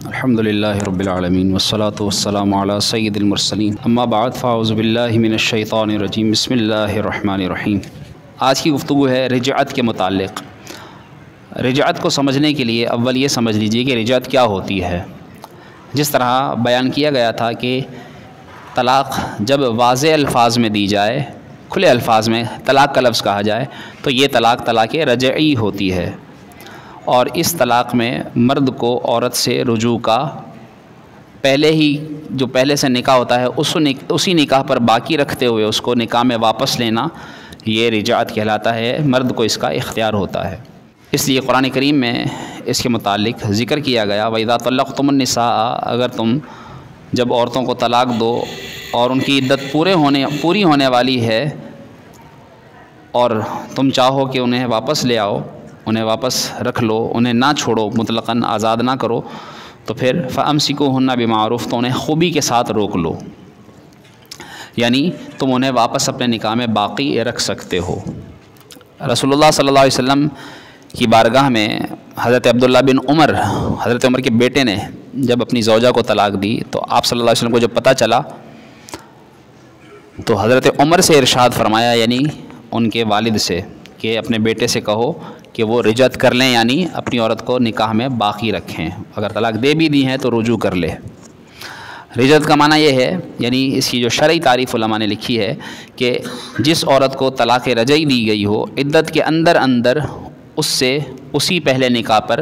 الحمدللہ رب العالمین والصلاة والسلام علی سید المرسلین اما بعد فاعوذ باللہ من الشیطان الرجیم بسم اللہ الرحمن الرحیم۔ آج کی گفتگو ہے رجعت کے متعلق۔ رجعت کو سمجھنے کے لیے اول یہ سمجھ لیجئے کہ رجعت کیا ہوتی ہے۔ جس طرح بیان کیا گیا تھا کہ طلاق جب واضح الفاظ میں دی جائے، کھلے الفاظ میں طلاق کا لفظ کہا جائے تو یہ طلاق رجعی ہوتی ہے، اور اس طلاق میں مرد کو عورت سے رجوع کا پہلے سے نکاح ہوتا ہے اسی نکاح پر باقی رکھتے ہوئے اس کو نکاح میں واپس لینا، یہ رجعت کہلاتا ہے۔ مرد کو اس کا اختیار ہوتا ہے۔ اس لیے قرآن کریم میں اس کے متعلق ذکر کیا گیا وَإِذَا طَلَّقْتُمُ النِّسَاءَ، اگر تم جب عورتوں کو طلاق دو اور ان کی عدت پوری ہونے والی ہے اور تم چاہو کہ انہیں واپس لے آؤ، انہیں واپس رکھ لو، انہیں نہ چھوڑو، مطلقاً آزاد نہ کرو، تو پھر فَأَمْسِكُوهُنَّ بِمَعْرُوف، تو انہیں خوبی کے ساتھ روک لو، یعنی تم انہیں واپس اپنے نکاح میں باقی رکھ سکتے ہو۔ رسول اللہ صلی اللہ علیہ وسلم کی بارگاہ میں حضرت عبداللہ بن عمر، حضرت عمر کے بیٹے نے جب اپنی زوجہ کو طلاق دی تو آپ صلی اللہ علیہ وسلم کو جب پتہ چلا تو حضرت عمر سے ارشاد فرمایا، یعنی ان کے والد سے، کہ اپنے بیٹے سے کہو کہ وہ رجعت کر لیں، یعنی اپنی عورت کو نکاح میں باقی رکھیں، اگر طلاق دے بھی دی ہیں تو رجوع کر لے۔ رجعت کا معنی یہ ہے، یعنی اس کی جو شرعی تعریف علماء نے لکھی ہے کہ جس عورت کو طلاق رجعی دی گئی ہو، عدت کے اندر اس سے اسی پہلے نکاح پر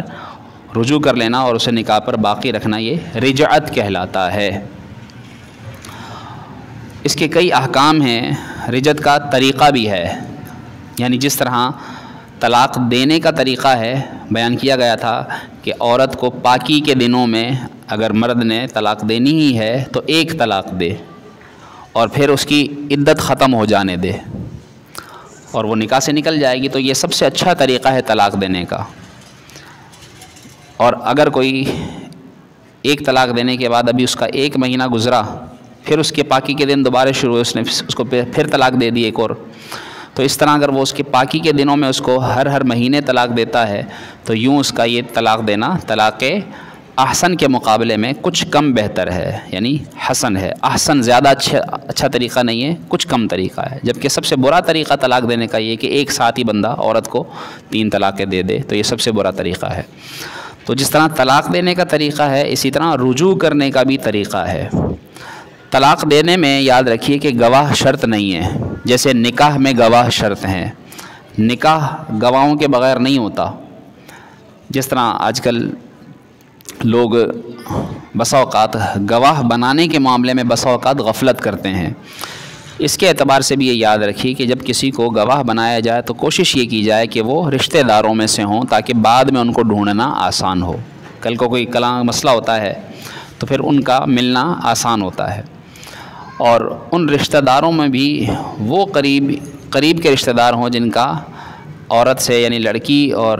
رجوع کر لینا اور اسے نکاح پر باقی رکھنا، یہ رجعت کہلاتا ہے۔ اس کے کئی احکام ہیں۔ رجعت کا طریقہ بھی ہے، یعنی جس طرح طلاق دینے کا طریقہ ہے، بیان کیا گیا تھا کہ عورت کو پاکی کے دنوں میں اگر مرد نے طلاق دینی ہی ہے تو ایک طلاق دے اور پھر اس کی عدت ختم ہو جانے دے اور وہ نکاح سے نکل جائے گی، تو یہ سب سے اچھا طریقہ ہے طلاق دینے کا۔ اور اگر کوئی ایک طلاق دینے کے بعد ابھی اس کا 1 مہینہ گزرا، پھر اس کے پاکی کے دن دوبارہ شروع ہوئے، اس نے اس کو پھر طلاق دے دی ایک اور، تو اس طرح اگر وہ اس کے پاکی کے دنوں میں اس کو ہر مہینے طلاق دیتا ہے تو یوں اس کا یہ طلاق دینا طلاق احسن کے مقابلے میں کچھ کم بہتر ہے، یعنی حسن ہے۔ احسن زیادہ اچھا طریقہ نہیں ہے، کچھ کم طریقہ ہے، جبکہ سب سے برا طریقہ طلاق دینے کا یہ کہ ایک ساتھ ہی بندہ عورت کو 3 طلاقیں دے دے، تو یہ سب سے برا طریقہ ہے۔ تو جس طرح طلاق دینے کا طریقہ ہے، اسی طرح رجوع کرنے کا بھی طریقہ ہے۔ طلاق دینے میں یاد رکھیے کہ گواہ شرط نہیں ہے، جیسے نکاح میں گواہ شرط ہیں۔ نکاح گواہوں کے بغیر نہیں ہوتا۔ جس طرح آج کل لوگ بسا اوقات گواہ بنانے کے معاملے میں بسا اوقات غفلت کرتے ہیں، اس کے اعتبار سے بھی یہ یاد رکھیے کہ جب کسی کو گواہ بنایا جائے تو کوشش یہ کی جائے کہ وہ رشتہ داروں میں سے ہوں، تاکہ بعد میں ان کو ڈھونڈنا آسان ہو۔ کل کو کوئی مسئلہ ہوتا ہے تو پھر ان کا ملنا آسان ہوتا ہے۔ اور ان رشتہ داروں میں بھی وہ قریب کے رشتہ دار ہوں جن کا عورت سے، یعنی لڑکی اور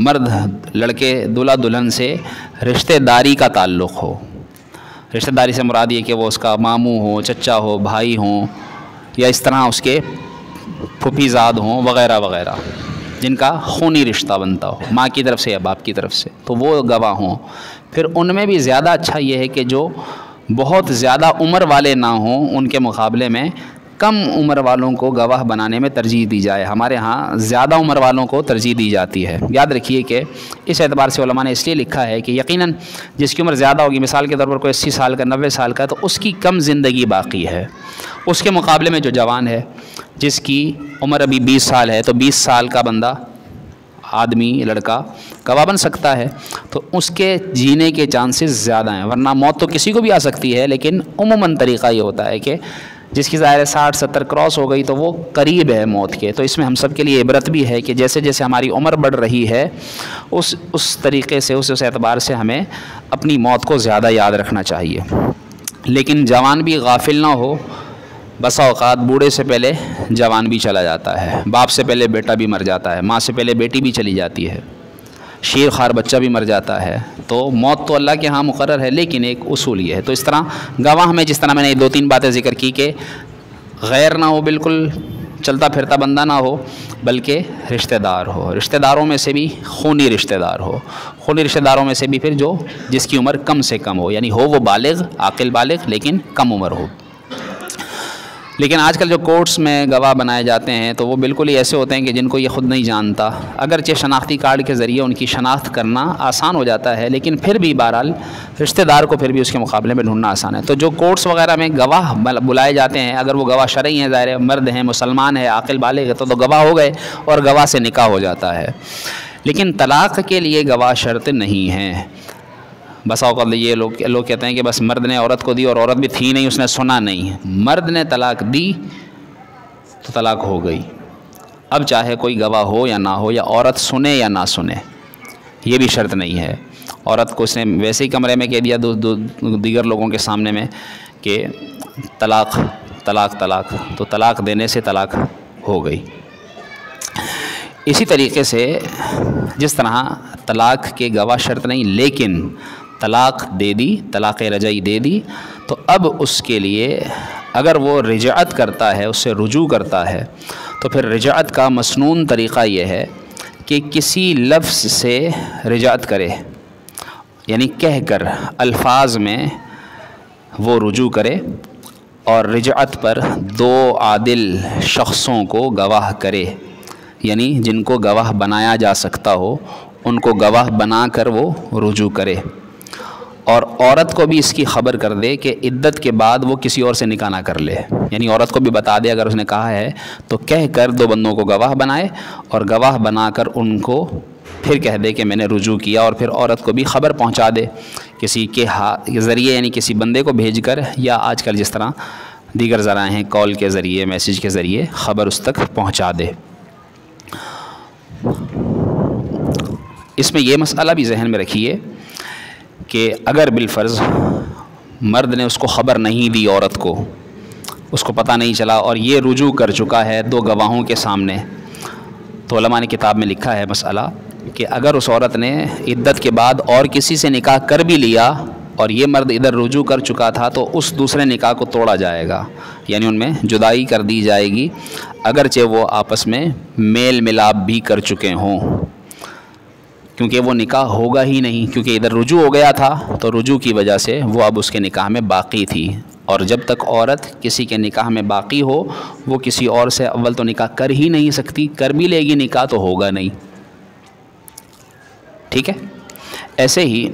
مرد، لڑکے دولہا دلہن سے رشتہ داری کا تعلق ہو۔ رشتہ داری سے مراد یہ کہ وہ اس کا ماموں ہو، چچا ہو، بھائی ہوں، یا اس طرح اس کے پھوپھی زاد ہوں وغیرہ وغیرہ، جن کا خونی رشتہ بنتا ہو، ماں کی طرف سے یا باپ کی طرف سے، تو وہ گواہ ہوں۔ پھر ان میں بھی زیادہ اچھا یہ ہے کہ جو بہت زیادہ عمر والے نہ ہوں، ان کے مقابلے میں کم عمر والوں کو گواہ بنانے میں ترجیح دی جائے۔ ہمارے ہاں زیادہ عمر والوں کو ترجیح دی جاتی ہے۔ یاد رکھیے کہ اس اعتبار سے علماء نے اس لیے لکھا ہے کہ یقیناً جس کی عمر زیادہ ہوگی، مثال کے طور پر کوئی 80 سال کا، 90 سال کا، تو اس کی کم زندگی باقی ہے۔ اس کے مقابلے میں جو جوان ہے، جس کی عمر ابھی 20 سال ہے، تو 20 سال کا بندہ، آدمی، لڑکا گواہ بن سکتا ہے، تو اس کے جینے کے چانسز زیادہ ہیں۔ ورنہ موت تو کسی کو بھی آ سکتی ہے، لیکن عموماً طریقہ یہ ہوتا ہے کہ جس کی ظاہر 60-70 کراس ہو گئی تو وہ قریب ہے موت کے۔ تو اس میں ہم سب کے لیے عبرت بھی ہے کہ جیسے جیسے ہماری عمر بڑھ رہی ہے، اس طریقے سے، اس اعتبار سے ہمیں اپنی موت کو زیادہ یاد رکھنا چاہیے۔ لیکن جوان بھی غافل نہ ہو۔ بسا اوقات بوڑھے سے پہلے جوان بھی چلا جاتا ہے، باپ سے پہلے بیٹا بھی مر جاتا ہے، ماں سے پہلے بیٹی بھی چلی جاتی ہے، شیر خوار بچہ بھی مر جاتا ہے۔ تو موت تو اللہ کے ہاں مقرر ہے، لیکن ایک اصول یہ ہے۔ تو اس طرح گواہ میں، جس طرح میں نے 2-3 باتیں ذکر کی کہ غیر نہ ہو، بالکل چلتا پھرتا بندہ نہ ہو، بلکہ رشتہ دار ہو۔ رشتہ داروں میں سے بھی خونی رشتہ دار ہو۔ خونی رشتہ داروں میں سے بھی پھر جس کی عمر کم سے کم ہو، یعنی ہو وہ بالغ، عاقل بالغ، لیکن کم عمر ہو۔ لیکن آج کل جو کورٹس میں گواہ بنائے جاتے ہیں تو وہ بالکل ہی ایسے ہوتے ہیں کہ جن کو یہ خود نہیں جانتا، اگرچہ شناختی کارڈ کے ذریعے ان کی شناخت کرنا آسان ہو جاتا ہے، لیکن پھر بھی بہرحال رشتہ دار کو پھر بھی اس کے مقابلے میں ڈھونڈنا آسان ہے۔ تو جو کورٹس وغیرہ میں گواہ بلائے جاتے ہیں، اگر وہ گواہ شرعی ہیں، ظاہر ہے مرد ہیں، مسلمان ہے، عاقل بالغ ہے، تو گواہ ہو گئے اور گواہ سے نکاح ہو جاتا ہے۔ لیکن طلاق کے لیے گواہ شرط نہیں ہے۔ بس اوقات یہ لوگ کہتے ہیں کہ بس مرد نے عورت کو دی اور عورت بھی تھی نہیں، اس نے سنا نہیں، مرد نے طلاق دی تو طلاق ہو گئی، اب چاہے کوئی گواہ ہو یا نہ ہو، یا عورت سنے یا نہ سنے، یہ بھی شرط نہیں ہے۔ عورت کو اس نے ویسے ہی کمرے میں کہہ دیا دیگر لوگوں کے سامنے میں کہ طلاق طلاق طلاق، تو طلاق دینے سے طلاق ہو گئی۔ اسی طریقے سے جس طرح طلاق کے گواہ شرط نہیں، لیکن طلاق دے دی، طلاق رجعی دے دی، تو اب اس کے لیے اگر وہ رجعت کرتا ہے، اس سے رجوع کرتا ہے، تو پھر رجعت کا مسنون طریقہ یہ ہے کہ کسی لفظ سے رجعت کرے، یعنی کہہ کر الفاظ میں وہ رجوع کرے اور رجعت پر 2 عادل شخصوں کو گواہ کرے، یعنی جن کو گواہ بنایا جا سکتا ہو ان کو گواہ بنا کر وہ رجوع کرے، اور عورت کو بھی اس کی خبر کر دے کہ عدت کے بعد وہ کسی اور سے نکاح نہ کر لے، یعنی عورت کو بھی بتا دے اگر اس نے کہا ہے تو کہہ کر 2 بندوں کو گواہ بنائے اور گواہ بنا کر ان کو پھر کہہ دے کہ میں نے رجوع کیا، اور پھر عورت کو بھی خبر پہنچا دے کسی کے ذریعے، یعنی کسی بندے کو بھیج کر، یا آج کل جس طرح دیگر ذرائع ہیں کال کے ذریعے، میسیج کے ذریعے خبر اس تک پہنچا دے۔ اس میں یہ مسئلہ بھی ذہن میں رکھیے کہ اگر بالفرض مرد نے اس کو خبر نہیں دی، عورت کو اس کو پتہ نہیں چلا اور یہ رجوع کر چکا ہے 2 گواہوں کے سامنے، تو علماء نے کتاب میں لکھا ہے مسئلہ کہ اگر اس عورت نے عدت کے بعد اور کسی سے نکاح کر بھی لیا اور یہ مرد ادھر رجوع کر چکا تھا، تو اس دوسرے نکاح کو توڑا جائے گا، یعنی ان میں جدائی کر دی جائے گی، اگرچہ وہ آپس میں میل ملاپ بھی کر چکے ہوں، کیونکہ وہ نکاح ہوگا ہی نہیں، کیونکہ ادھر رجوع ہو گیا تھا تو رجوع کی وجہ سے وہ اب اس کے نکاح میں باقی تھی، اور جب تک عورت کسی کے نکاح میں باقی ہو وہ کسی اور سے اول تو نکاح کر ہی نہیں سکتی، کر بھی لے گی نکاح تو ہوگا نہیں، ٹھیک ہے۔ ایسے ہی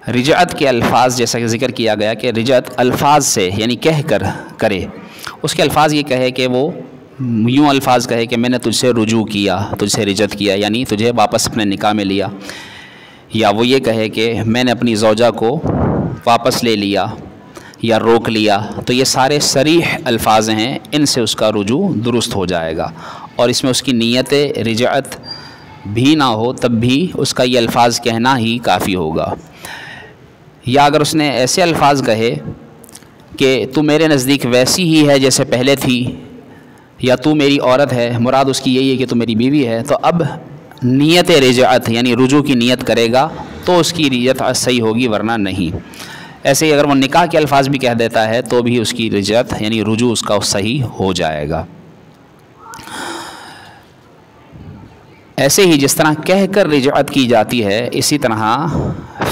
رجعت کے الفاظ جیسا کہ ذکر کیا گیا کہ رجعت الفاظ سے، یعنی کہہ کر کرے، اس کے الفاظ یہ کہے کہ وہ یوں الفاظ کہے کہ میں نے تجھ سے رجوع کیا، تجھ سے رجعت کیا، یعنی تجھے واپس اپنے نکاح میں لیا، یا وہ یہ کہے کہ میں نے اپنی زوجہ کو واپس لے لیا یا روک لیا، تو یہ سارے صریح الفاظ ہیں، ان سے اس کا رجوع درست ہو جائے گا، اور اس میں اس کی نیت رجعت بھی نہ ہو تب بھی اس کا یہ الفاظ کہنا ہی کافی ہوگا۔ یا اگر اس نے ایسے الفاظ کہے کہ تو میرے نزدیک ویسی ہی ہے جیسے پہلے تھی، یا تو میری عورت ہے، مراد اس کی یہی ہے کہ تو میری بیوی ہے، تو اب نیت رجعت یعنی رجوع کی نیت کرے گا تو اس کی رجعت صحیح ہوگی، ورنہ نہیں۔ ایسے ہی اگر وہ نکاح کے الفاظ بھی کہہ دیتا ہے تو بھی اس کی رجعت یعنی رجوع اس کا صحیح ہو جائے گا۔ ایسے ہی جس طرح کہہ کر رجعت کی جاتی ہے، اسی طرح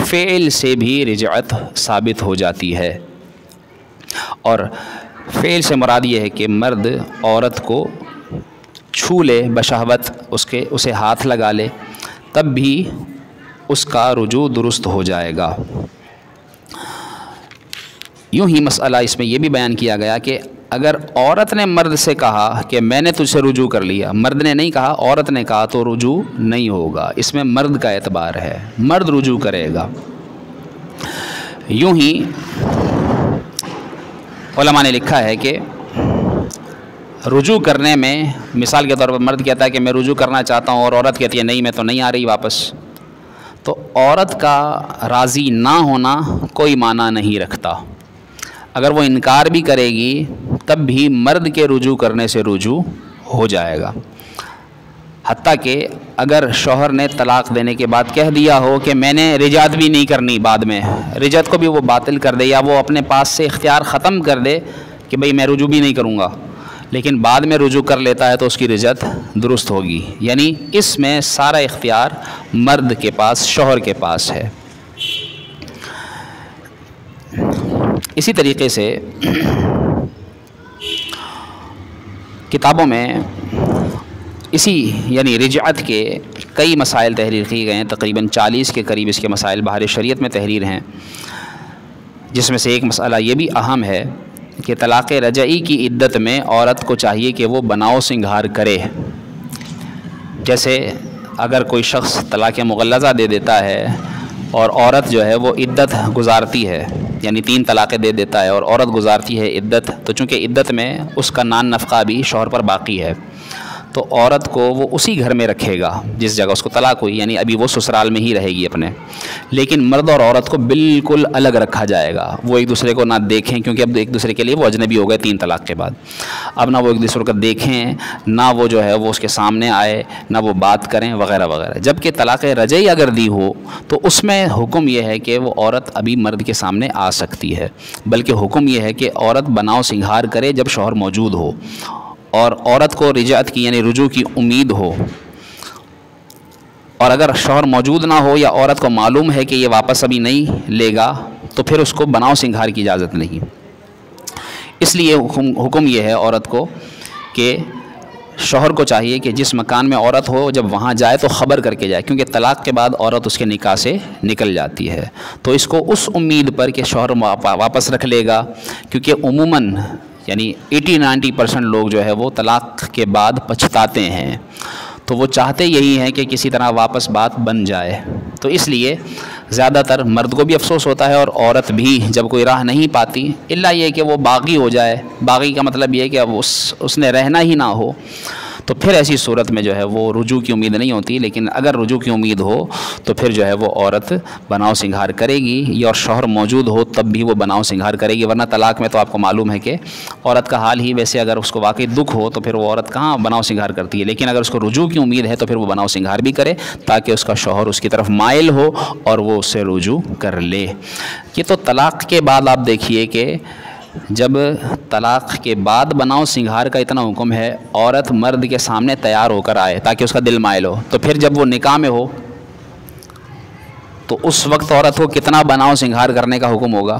فعل سے بھی رجعت ثابت ہو جاتی ہے، اور فعل سے مراد یہ ہے کہ مرد عورت کو چھو لے بشہوت، اسے ہاتھ لگا لے، تب بھی اس کا رجوع درست ہو جائے گا۔ یوں ہی مسئلہ اس میں یہ بھی بیان کیا گیا کہ اگر عورت نے مرد سے کہا کہ میں نے تجھ سے رجوع کر لیا، مرد نے نہیں کہا، عورت نے کہا، تو رجوع نہیں ہوگا، اس میں مرد کا اعتبار ہے، مرد رجوع کرے گا۔ یوں ہی علماء نے لکھا ہے کہ رجوع کرنے میں مثال کے طور پر مرد کہتا ہے کہ میں رجوع کرنا چاہتا ہوں اور عورت کہتی ہے نہیں میں تو نہیں آ رہی واپس، تو عورت کا راضی نہ ہونا کوئی معنی نہیں رکھتا، اگر وہ انکار بھی کرے گی تب بھی مرد کے رجوع کرنے سے رجوع ہو جائے گا، حتیٰ کہ اگر شوہر نے طلاق دینے کے بعد کہہ دیا ہو کہ میں نے رجعت بھی نہیں کرنی، بعد میں رجعت کو بھی وہ باطل کر دے یا وہ اپنے پاس سے اختیار ختم کر دے کہ بھئی میں رجوع بھی نہیں کروں گا، لیکن بعد میں رجوع کر لیتا ہے تو اس کی رجعت درست ہوگی. یعنی اس میں سارا اختیار مرد کے پاس، شوہر کے پاس ہے. اسی طریقے سے کتابوں میں اسی یعنی رجعت کے کئی مسائل تحریر کیے گئے ہیں. تقریباً 40 کے قریب اس کے مسائل بحر شریعت میں تحریر ہیں، جس میں سے ایک مسئلہ یہ بھی اہم ہے کہ طلاق رجعی کی عدت میں عورت کو چاہیے کہ وہ بناؤ سنگھار کرے. جیسے اگر کوئی شخص طلاق مغلظہ دے دیتا ہے اور عورت جو ہے وہ عدت گزارتی ہے، یعنی 3 طلاقیں دے دیتا ہے اور عورت گزارتی ہے عدت، تو چونکہ عدت میں اس کا نان نفقہ بھی شوہر پر باقی ہے، تو عورت کو وہ اسی گھر میں رکھے گا جس جگہ اس کو طلاق ہوئی، یعنی ابھی وہ سسرال میں ہی رہے گی اپنے. لیکن مرد اور عورت کو بالکل الگ رکھا جائے گا. وہ ایک دوسرے کو نہ دیکھیں، کیونکہ اب ایک دوسرے کے لیے وہ اجنبی ہو گئے 3 طلاق کے بعد. اب نہ وہ ایک دوسرے کو دیکھیں، نہ وہ جو ہے وہ اس کے سامنے آئے، نہ وہ بات کریں وغیرہ وغیرہ. جبکہ طلاق رجعی اگر دی ہو تو اس میں حکم یہ ہے کہ وہ عورت ابھی مرد کے سامنے آ سکتی ہے، بلکہ حکم یہ ہے کہ عورت بناؤ سنگھار کرے جب شوہر موجود ہو، اور عورت کو رجعت کی یعنی رجوع کی امید ہو. اور اگر شوہر موجود نہ ہو یا عورت کو معلوم ہے کہ یہ واپس ابھی نہیں لے گا تو پھر اس کو بناؤ سنگھار کی اجازت نہیں. اس لیے حکم یہ ہے عورت کو کہ شوہر کو چاہیے کہ جس مکان میں عورت ہو جب وہاں جائے تو خبر کر کے جائے، کیونکہ طلاق کے بعد عورت اس کے نکاح سے نکل جاتی ہے. تو اس کو اس امید پر کہ شوہر واپس رکھ لے گا، کیونکہ عموماً یعنی 80-90% لوگ جو ہے وہ طلاق کے بعد پچھتاتے ہیں، تو وہ چاہتے یہی ہیں کہ کسی طرح واپس بات بن جائے. تو اس لیے زیادہ تر مرد کو بھی افسوس ہوتا ہے اور عورت بھی جب کوئی راہ نہیں پاتی، الا یہ کہ وہ باغی ہو جائے. باغی کا مطلب یہ ہے کہ اب اس نے رہنا ہی نہ ہو، تو پھر ایسی صورت میں جو ہے وہ رجوع کی امید نہیں ہوتی. لیکن اگر رجوع کی امید ہو تو پھر جو ہے وہ عورت بناؤ سنگھار کرے گی، یا اور شوہر موجود ہو تب بھی وہ بناؤ سنگھار کرے گی. ورنہ طلاق میں تو آپ کو معلوم ہے کہ عورت کا حال ہی ویسے، اگر اس کو واقعی دکھ ہو تو پھر وہ عورت کہاں بناؤ سنگھار کرتی ہے. لیکن اگر اس کو رجوع کی امید ہے تو پھر وہ بناؤ سنگھار بھی کرے، تاکہ اس کا شوہر اس کی طرف مائل ہو اور وہ اس سے رجوع کر لے. یہ تو طلاق کے بعد آپ دیکھیے کہ جب طلاق کے بعد بناؤ سنگھار کا اتنا حکم ہے، عورت مرد کے سامنے تیار ہو کر آئے تاکہ اس کا دل مائل ہو، تو پھر جب وہ نکاح میں ہو تو اس وقت عورت کو کتنا بناؤ سنگھار کرنے کا حکم ہوگا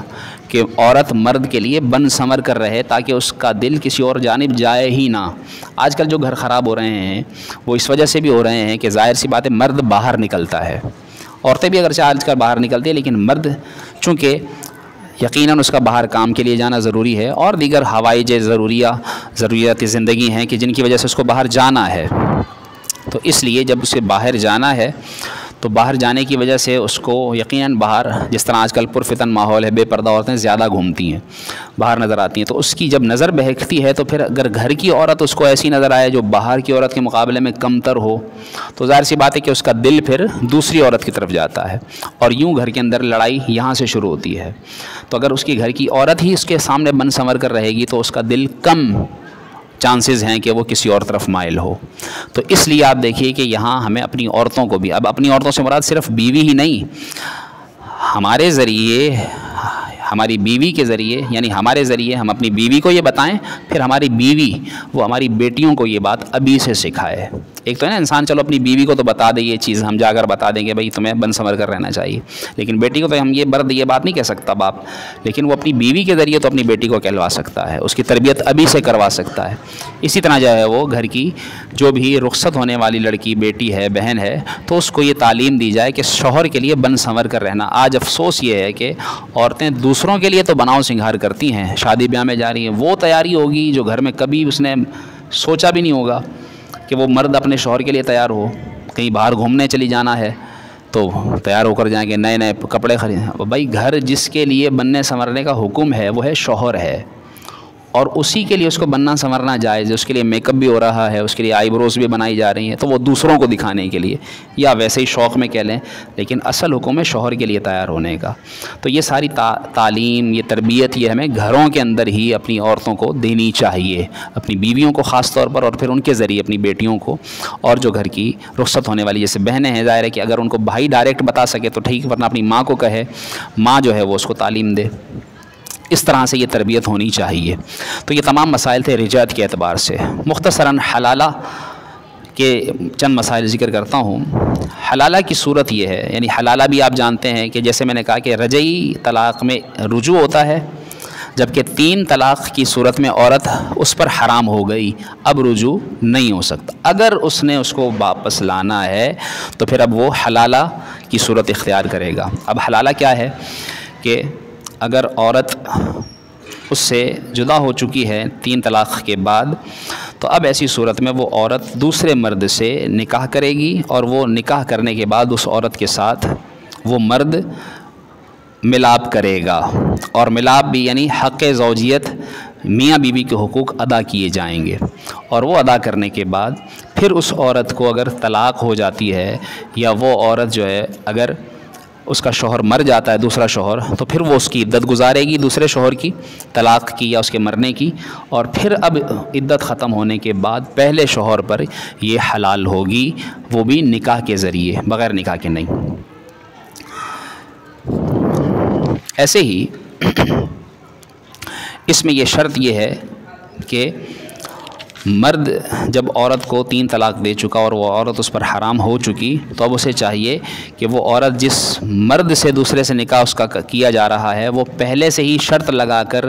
کہ عورت مرد کے لیے بن سنور کر رہے تاکہ اس کا دل کسی اور جانب جائے ہی نہ. آج کل جو گھر خراب ہو رہے ہیں وہ اس وجہ سے بھی ہو رہے ہیں کہ ظاہر سی بات ہے مرد باہر نکلتا ہے. عورتیں بھی اگرچہ آج کل باہر نکلتی ہیں، لیکن مرد چونکہ یقیناً اس کا باہر کام کے لیے جانا ضروری ہے، اور دیگر ہوائج ضروریات زندگی ہیں کہ جن کی وجہ سے اس کو باہر جانا ہے. تو اس لیے جب اسے باہر جانا ہے تو باہر جانے کی وجہ سے اس کو یقیناً باہر، جس طرح آج کل پرفتن ماحول ہے، بے پردہ عورتیں زیادہ گھومتی ہیں، باہر نظر آتی ہیں، تو اس کی جب نظر بہکتی ہے تو پھر اگر گھر کی عورت اس کو ایسی نظر آئے جو باہر کی عورت کے مقابلے میں کم تر ہو، تو ظاہر سی بات ہے کہ اس کا دل پھر دوسری عورت کی طرف جاتا ہے، اور یوں گھر کے اندر لڑائی یہاں سے شروع ہوتی ہے. تو اگر اس کی گھر کی عورت ہی اس کے سامنے بن سنور کر رہے گی تو اس کا دل کم چانسز ہیں کہ وہ کسی اور طرف مائل ہو. تو اس لیے آپ دیکھیے کہ یہاں ہمیں اپنی عورتوں کو بھی، اب اپنی عورتوں سے مراد صرف بیوی ہی نہیں، ہمارے ذریعے، ہماری بیوی کے ذریعے، یعنی ہمارے ذریعے ہم اپنی بیوی کو یہ بتائیں، پھر ہماری بیوی وہ ہماری بیٹیوں کو یہ بات ابھی سے سکھائے. ایک تو ہے نا انسان چلو اپنی بیوی کو تو بتا دے یہ چیز، ہم جا کر بتا دیں گے بھائی تمہیں بن سنور کر رہنا چاہیے، لیکن بیٹی کو تو ہم یہ بات نہیں کہہ سکتا باپ، لیکن وہ اپنی بیوی کے ذریعے تو اپنی بیٹی کو کہلوا سکتا ہے، اس کی تربیت ابھی سے کروا سکتا ہے. اسی طرح جو ہے وہ گھر کی جو بھی رخصت ہونے والی لڑکی، بیٹی ہے، بہن ہے، تو اس کو یہ تعلیم دی جائے کہ شوہر کے لیے بن سنور کر رہنا. آج افسوس یہ ہے کہ عورتیں دوسروں کے لیے تو بناؤ سنگھار کرتی ہیں، شادی بیاہ میں جا رہی ہیں، وہ تیاری ہوگی جو گھر میں کبھی اس نے سوچا بھی نہیں ہوگا کہ وہ مرد اپنے شوہر کے لیے تیار ہو. کہیں باہر گھومنے چلی جانا ہے تو تیار ہو کر جائیں گے، نئے نئے کپڑے خرید. بھائی گھر جس کے لیے بننے سنورنے کا حکم ہے وہ ہے شوہر ہے، اور اسی کے لیے اس کو بننا سنورنا جائز ہے. اس کے لیے میک اپ بھی ہو رہا ہے، اس کے لیے آئی بروز بھی بنائی جا رہی ہیں، تو وہ دوسروں کو دکھانے کے لیے یا ویسے ہی شوق میں کہہ لیں، لیکن اصل حکم ہے شوہر کے لیے تیار ہونے کا. تو یہ ساری تعلیم، یہ تربیت، یہ ہمیں گھروں کے اندر ہی اپنی عورتوں کو دینی چاہیے، اپنی بیویوں کو خاص طور پر، اور پھر ان کے ذریعے اپنی بیٹیوں کو، اور جو گھر کی رخصت ہونے والی جیسے بہنیں ہیں، ظاہر ہے کہ اگر ان کو بھائی ڈائریکٹ بتا سکے تو ٹھیک، ورنہ اپنی ماں کو کہے، ماں جو ہے وہ اس کو تعلیم دے. اس طرح سے یہ تربیت ہونی چاہیے۔ تو یہ تمام مسائل تھے رجعت کے اعتبار سے۔ مختصراً حلالہ کے چند مسائل ذکر کرتا ہوں۔ حلالہ کی صورت یہ ہے، یعنی حلالہ بھی آپ جانتے ہیں کہ جیسے میں نے کہا کہ رجعی طلاق میں رجوع ہوتا ہے، جبکہ 3 طلاق کی صورت میں عورت اس پر حرام ہو گئی، اب رجوع نہیں ہو سکتا۔ اگر اس نے اس کو واپس لانا ہے تو پھر اب وہ حلالہ کی صورت اختیار کرے گا۔ اب حلالہ کیا ہے کہ اگر عورت اس سے جدا ہو چکی ہے 3 طلاق کے بعد، تو اب ایسی صورت میں وہ عورت دوسرے مرد سے نکاح کرے گی، اور وہ نکاح کرنے کے بعد اس عورت کے ساتھ وہ مرد ملاپ کرے گا، اور ملاپ بھی یعنی حق زوجیت، میاں بیوی کے حقوق ادا کیے جائیں گے، اور وہ ادا کرنے کے بعد پھر اس عورت کو اگر طلاق ہو جاتی ہے، یا وہ عورت جو ہے اگر اس کا شوہر مر جاتا ہے دوسرا شوہر، تو پھر وہ اس کی عدت گزارے گی دوسرے شوہر کی طلاق کی یا اس کے مرنے کی، اور پھر اب عدت ختم ہونے کے بعد پہلے شوہر پر یہ حلال ہوگی، وہ بھی نکاح کے ذریعے، بغیر نکاح کے نہیں۔ ایسے ہی اس میں یہ شرط یہ ہے کہ مرد جب عورت کو 3 طلاق دے چکا اور وہ عورت اس پر حرام ہو چکی، تو اب اسے چاہیے کہ وہ عورت جس مرد سے دوسرے سے نکاح اس کا کیا جا رہا ہے، وہ پہلے سے ہی شرط لگا کر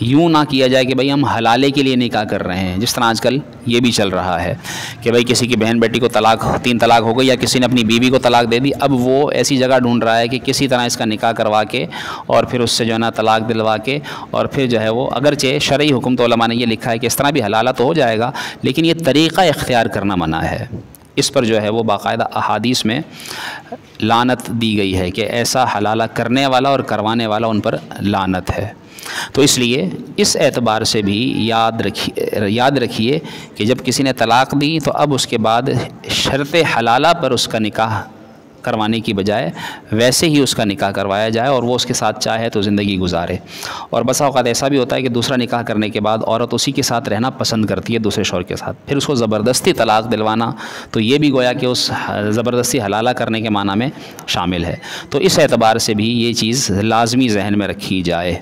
یوں نہ کیا جائے کہ بھئی ہم حلالے کے لیے نکاح کر رہے ہیں، جس طرح آج کل یہ بھی چل رہا ہے کہ بھئی کسی کی بہن بیٹی کو 3 طلاق ہو گئی، یا کسی نے اپنی بیوی کو طلاق دے دی، اب وہ ایسی جگہ ڈھونڈ رہا ہے کہ کسی طرح اس کا نکاح کروا کے اور پھر اس سے جو ہے نا طلاق دلوا کے، اور پھر جو ہے وہ اگرچہ شرعی حکم تو علماء نے یہ لکھا ہے کہ اس طرح بھی حلالہ تو ہو جائے گا، لیکن یہ طریقہ اختیار کرنا منع ہے۔ اس پر جو ہے وہ باقاعدہ احادیث میں لعنت دی گئی ہے کہ ایسا حلالہ کرنے والا اور کروانے والا ان پر لعنت ہے۔ تو اس لیے اس اعتبار سے بھی یاد رکھیے کہ جب کسی نے طلاق دی تو اب اس کے بعد شرط حلالہ پر اس کا نکاح کروانے کی بجائے ویسے ہی اس کا نکاح کروایا جائے، اور وہ اس کے ساتھ چاہے تو زندگی گزارے۔ اور بسا اوقات ایسا بھی ہوتا ہے کہ دوسرا نکاح کرنے کے بعد عورت اسی کے ساتھ رہنا پسند کرتی ہے دوسرے شوہر کے ساتھ، پھر اس کو زبردستی طلاق دلوانا تو یہ بھی گویا کہ اس زبردستی حلالہ کرنے کے معنی میں شامل ہے۔ تو اس اعتبار سے بھی یہ چیز لازمی ذہن میں رکھی جائے۔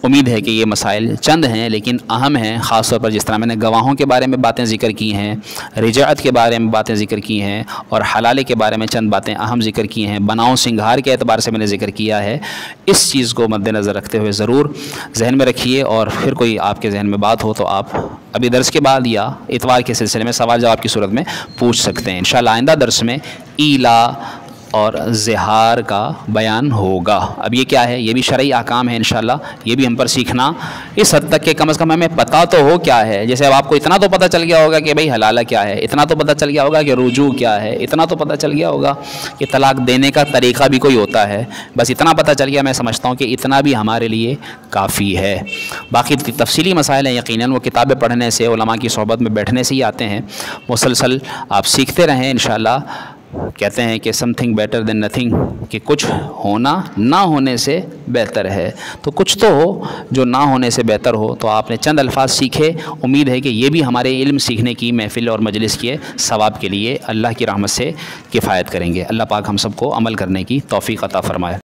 امید ہے کہ یہ مسائل چند ہیں لیکن اہم ہیں، خاص طور پر جس طرح میں نے گواہوں کے بارے میں باتیں ذکر کی ہیں، رجعت کے بارے میں باتیں ذکر کی ہیں، اور حلالے کے بارے میں چند باتیں اہم ذکر کی ہیں، بناؤ سنگھار کے اعتبار سے میں نے ذکر کیا ہے۔ اس چیز کو مد نظر رکھتے ہوئے ضرور ذہن میں رکھیے، اور پھر کوئی آپ کے ذہن میں بات ہو تو آپ ابھی درس کے بعد یا اتوار کے سلسلے میں سوال جواب کی صورت میں پوچھ سکتے ہیں۔ انشاءاللہ آئندہ درس میں ایلا اور زہار کا بیان ہوگا۔ اب یہ کیا ہے؟ یہ بھی شرعی احکام ہے، انشاءاللہ یہ بھی ہم پر سیکھنا اس حد تک کہ کم از کم ہمیں پتہ تو ہو کیا ہے۔ جیسے اب آپ کو اتنا تو پتہ چل گیا ہوگا کہ بھئی حلالہ کیا ہے، اتنا تو پتہ چل گیا ہوگا کہ رجوع کیا ہے، اتنا تو پتہ چل گیا ہوگا کہ طلاق دینے کا طریقہ بھی کوئی ہوتا ہے، بس اتنا پتہ چل گیا۔ میں سمجھتا ہوں کہ اتنا بھی ہمارے لیے کافی ہے۔ باقی تفصیلی مسائل ہیں، یقیناً وہ کتابیں پڑھنے سے، علماء کی صحبت میں بیٹھنے سے ہی آتے ہیں۔ مسلسل آپ سیکھتے رہیں انشاءاللہ۔ کہتے ہیں کہ some thing better than nothing, کہ کچھ ہونا نہ ہونے سے بہتر ہے، تو کچھ تو ہو جو نہ ہونے سے بہتر ہو۔ تو آپ نے چند الفاظ سیکھے، امید ہے کہ یہ بھی ہمارے علم سیکھنے کی محفل اور مجلس کے ثواب کے لیے اللہ کی رحمت سے کفایت کریں گے۔ اللہ پاک ہم سب کو عمل کرنے کی توفیق عطا فرمائے۔